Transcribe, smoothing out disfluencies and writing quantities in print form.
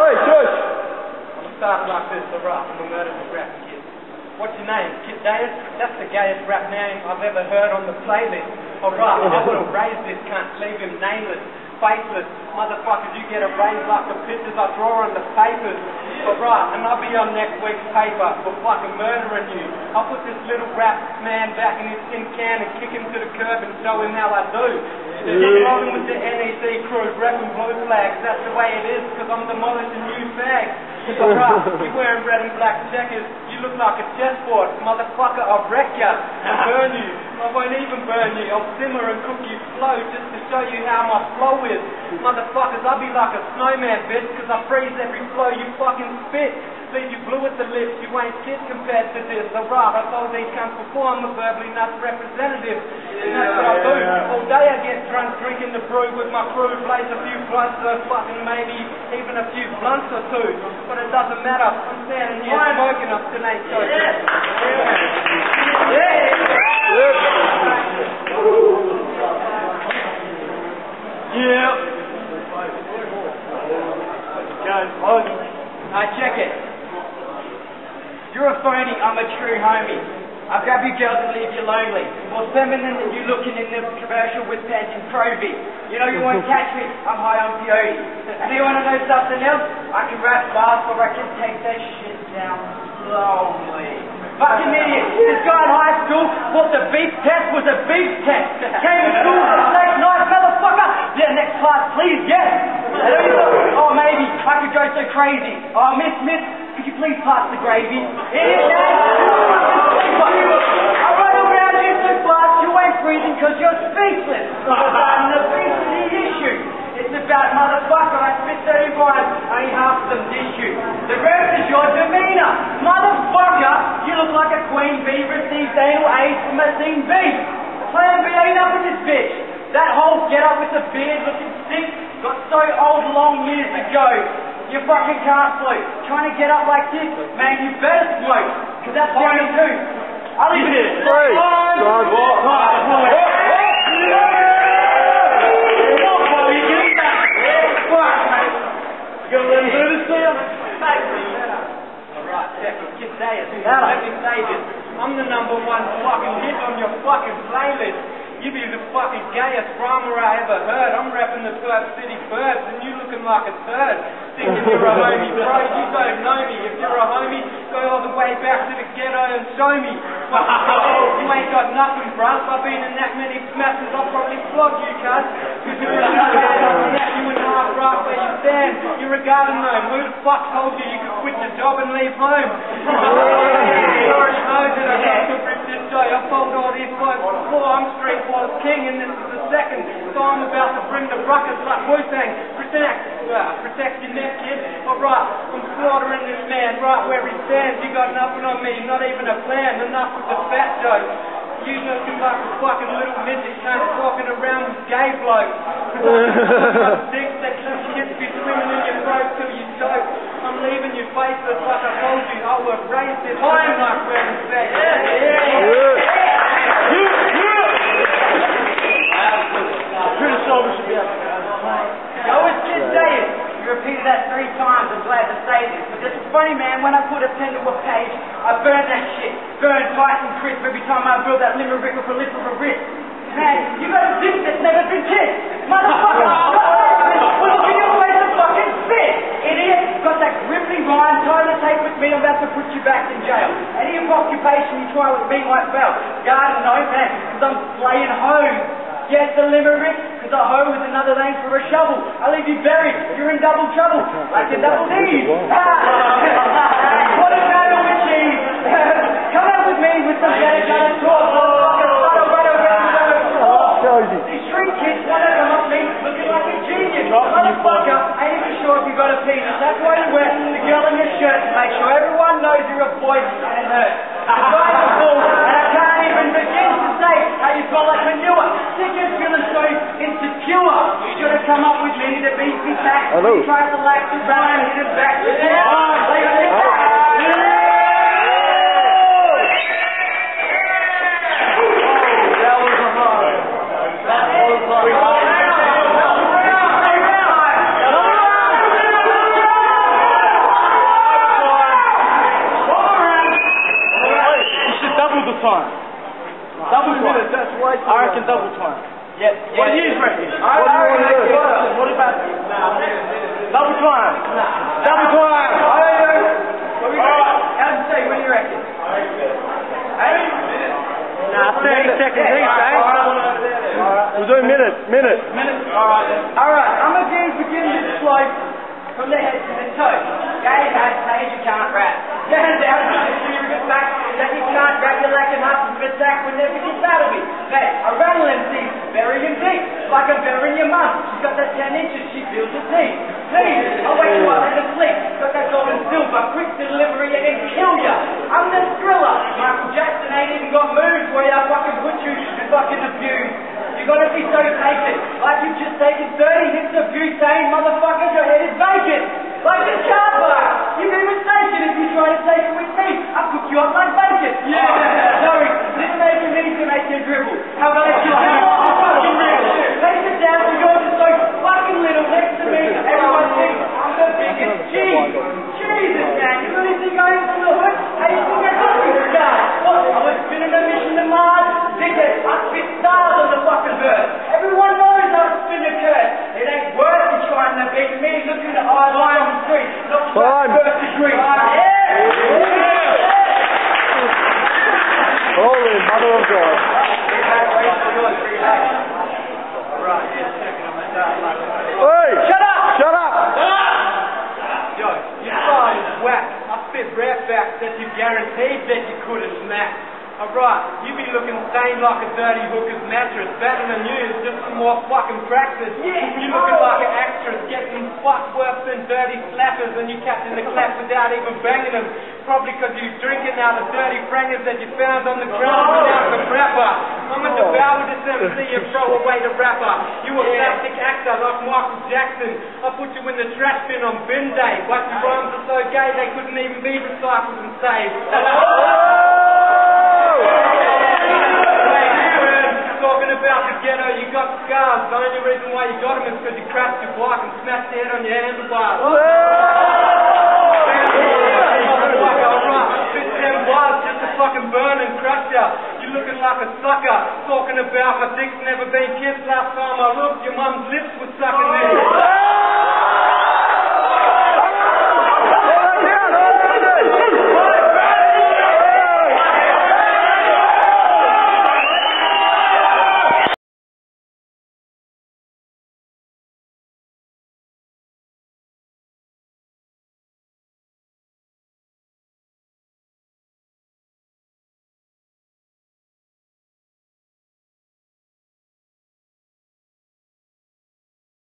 Hey, George. I'm starting like this, the rap. I'm a murderer rap kid. What's your name? Kid Deus? That's the gayest rap name I've ever heard on the playlist. Alright, I will raise this cunt, leave him nameless, faceless. Motherfuckers, you get a raise like the pictures I draw on the papers. Alright, and I'll be on next week's paper for fucking murdering you. I'll put this little rap man back in his tin can and kick him to the curb and show him how I do. There's nothing wrong with the NEC crew, repping blue flags. That's the way it is, because I'm demolishing new fags. Alright, you wearing red and black checkers. You look like a chessboard. Motherfucker, I'll wreck ya and burn you. I won't even burn you. I'll simmer and cook you slow just to show you how my flow is. Motherfuckers, I'll be like a snowman, bitch, because I freeze every flow you fucking spit. Leave you blue at the lips, you ain't shit compared to this. Alright, I told these cunts before, I'm a verbally nuts representative. And that's what I do. All day I get drunk, drinking the brew with my crew, blaze a few blunts, so fucking maybe even a few blunts or two. But it doesn't matter, I'm standing here smoking, I still ain't joking. Check it. You're a phony, I'm a true homie. I grab you girls and leave you lonely. More feminine than you looking in the commercial with Pants and Crovey. You know you won't catch me, I'm high on peyote. And you want to know something else? I can rap fast or I can take that shit down slowly. Fucking idiot. This guy in high school thought the beef test was a beef test. Came to school with a steak knife, motherfucker. Yeah, next class, please, yes. Oh, maybe I could go so crazy. Oh, miss, could you please pass the gravy? Idiot, I run around you so fast you ain't breathing because you're speechless. And the obesity issue. It's about motherfucker, I spit 30 rhymes, only half of them dish you. The rest is your demeanor. Motherfucker, you look like a queen bee received anal aid from a scene B. Plan B ain't up with this bitch. That whole get up with the beard looking sick got so old long years ago. You fucking can't float. Trying to get up like this, man, you better smoke. Cause that's what you do. I'll leave it here. Alright, Kid Deus, let me say this. I'm the #1 fucking hit on your fucking playlist. You be the fucking gayest drama I ever heard. I'm repping the 12 City Birds and you looking like a turd. Thinking you're a homie, bro, you don't know me. If you're a homie, go all the way back to the ghetto and show me. You ain't got nothing, bruv. I've been in that many smashes, I'll probably flog you, cuz. Cause you're a you and half right where you stand. You're a garden gnome. Who the fuck told you you could quit your job and leave home? You already know that I got to rip this show. I've told all these boys before, I'm street wars king and this is the second. So I'm about to bring the ruckus like Wu-Tang. Protect your neck, kid. Alright, I'm slaughtering this man right where he stands. You got nothing on me, not even a plan. Enough with the fat joke. You looking like a fucking little midget cunt walking around with gay blokes. Dicks that shit be swimming in your throat till you choke. I'm leaving you faceless like I told you. I will raise this home like red and sex. Yo, it's Kid Deus. You repeated that 3 times, I'm glad to say this. But this is funny, man, when I put a pen to a page, I burn that shit. Burn tight and crisp every time I build that limerick with a lip of a wrist. Man, you got a dick that's never been kissed. Motherfucker, well, look in your face and fucking spit. Idiot, got that gripping rhyme, tie the tape with me, I'm about to put you back in jail. Any occupation you try with me might fail. Garden, no, man, because I'm playing home. Yes, the limerick, because a hoe is another name for a shovel. I'll leave you buried, you're in double trouble, like a double D's. What a battle with cheese. Come out with me with some better gun talk. These street kids want to come up me looking like a genius. Motherfucker, ain't even sure if you got a penis. That's why you wear the girl in your shirt to make sure everyone knows you're a boy and it hurts. The guy's a fool, and I can't even begin to say how you felt like manure. Sick and feeling so insecure. You should have come up with me to beat me back. He tried to lax the rhyme and hit his back. Minute. Alright then. Alright, I'm going to begin this slope from the head to the toe. Gay hat says you can't rap. Down, you get back, that you can't rap, you're lacking half of attack will never get battle me. Hey, I rattle MCs, bury him deep, like I'm burying your mum. She's got that 10 inches, she feels it deep. Please, I'll wake you up in the sleep. Got that gold and silver, quick delivery and then kill ya. I'm the thriller. Michael Jackson ain't even got moves where I fucking put you and fucking abuse. You gotta be so patient, like you've just taken 30 hits of butane, motherfucker, your head is vacant. Like this car park. You'd be mistaken if you try to take it with me. I'll cook you up like bacon. Yeah. Sorry, didn't make it easy to make you dribble. How about I kill you? Fucking real. Take it down, you're just so fucking little next to me. Everyone thinks I'm the biggest G. Jesus, man, you really think I am from the hood? How do you think I got this guy? What, I was spinning a mission to Mars? Dickhead, I spit stars on the fucking bird. Everyone knows I spin a curse. It ain't worth it trying to beat me. Look in the eyes on the street. Not first degree. Holy mother of God. Hey! Shut up! Shut up! Yo, you style is whack. I spit rap facts that you guaranteed that you couldn't smack. Alright, you be looking sane like a dirty hooker's mattress. Better than you is just some more fucking practice. Yeah. You looking like an actress, getting fucked worse than dirty slappers, and you catching the clap without even banging them. Probably because you drinking out of dirty frangers that you found on the ground without the rapper. I'm at the bow with this MC and throw away the rapper. You a plastic actor like Michael Jackson. I put you in the trash bin on bin day. But your rhymes are so gay they couldn't even be recycled and saved. Talking about the ghetto, you got scars. The only reason why you got them is because you crashed your bike and smashed your head on your handlebars. Spit them bars just to fucking burn and crush ya. You looking like a sucker. Talking about my dick's never been kissed. Last time I looked, your mum's lips were sucking.